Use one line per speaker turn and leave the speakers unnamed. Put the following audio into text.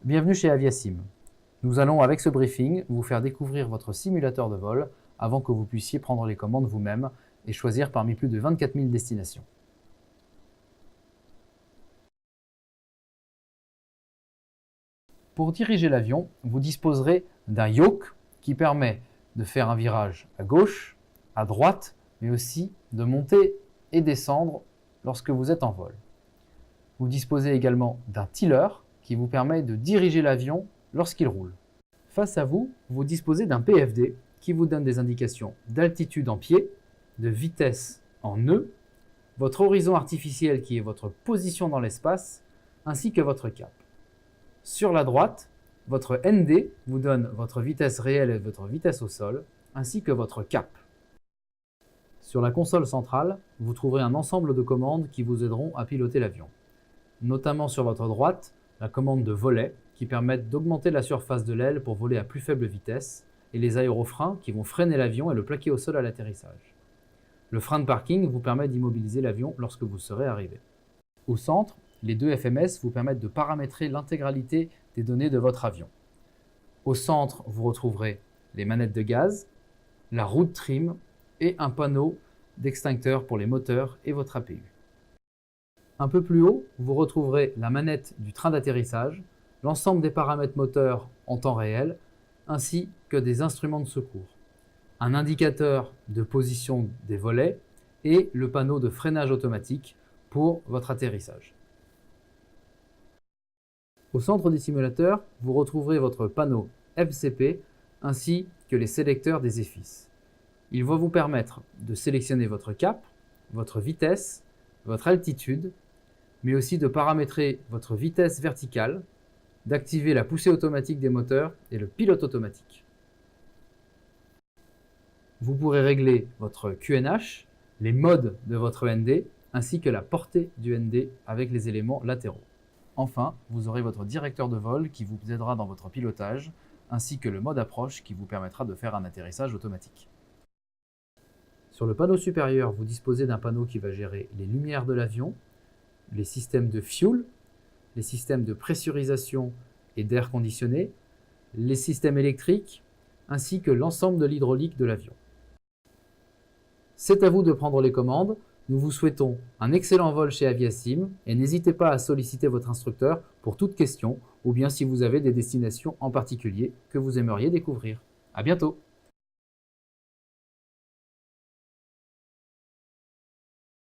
Bienvenue chez Aviasim. Nous allons, avec ce briefing, vous faire découvrir votre simulateur de vol avant que vous puissiez prendre les commandes vous-même et choisir parmi plus de 24 000 destinations. Pour diriger l'avion, vous disposerez d'un yoke qui permet de faire un virage à gauche, à droite, mais aussi de monter et descendre lorsque vous êtes en vol. Vous disposez également d'un tiller qui vous permet de diriger l'avion lorsqu'il roule. Face à vous, vous disposez d'un PFD qui vous donne des indications d'altitude en pied, de vitesse en nœud, votre horizon artificiel qui est votre position dans l'espace, ainsi que votre cap. Sur la droite, votre ND vous donne votre vitesse réelle et votre vitesse au sol, ainsi que votre cap. Sur la console centrale, vous trouverez un ensemble de commandes qui vous aideront à piloter l'avion. Notamment sur votre droite, la commande de volet qui permettent d'augmenter la surface de l'aile pour voler à plus faible vitesse et les aérofreins qui vont freiner l'avion et le plaquer au sol à l'atterrissage. Le frein de parking vous permet d'immobiliser l'avion lorsque vous serez arrivé. Au centre, les deux FMS vous permettent de paramétrer l'intégralité des données de votre avion. Au centre, vous retrouverez les manettes de gaz, la roue de trim et un panneau d'extincteur pour les moteurs et votre APU. Un peu plus haut, vous retrouverez la manette du train d'atterrissage, l'ensemble des paramètres moteurs en temps réel, ainsi que des instruments de secours, un indicateur de position des volets et le panneau de freinage automatique pour votre atterrissage. Au centre du simulateur, vous retrouverez votre panneau FCP ainsi que les sélecteurs des EFIS. Il va vous permettre de sélectionner votre cap, votre vitesse, votre altitude, mais aussi de paramétrer votre vitesse verticale, d'activer la poussée automatique des moteurs et le pilote automatique. Vous pourrez régler votre QNH, les modes de votre ND, ainsi que la portée du ND avec les éléments latéraux. Enfin, vous aurez votre directeur de vol qui vous aidera dans votre pilotage, ainsi que le mode approche qui vous permettra de faire un atterrissage automatique. Sur le panneau supérieur, vous disposez d'un panneau qui va gérer les lumières de l'avion, les systèmes de fuel, les systèmes de pressurisation et d'air conditionné, les systèmes électriques, ainsi que l'ensemble de l'hydraulique de l'avion. C'est à vous de prendre les commandes. Nous vous souhaitons un excellent vol chez Aviasim et n'hésitez pas à solliciter votre instructeur pour toute question ou bien si vous avez des destinations en particulier que vous aimeriez découvrir. À bientôt!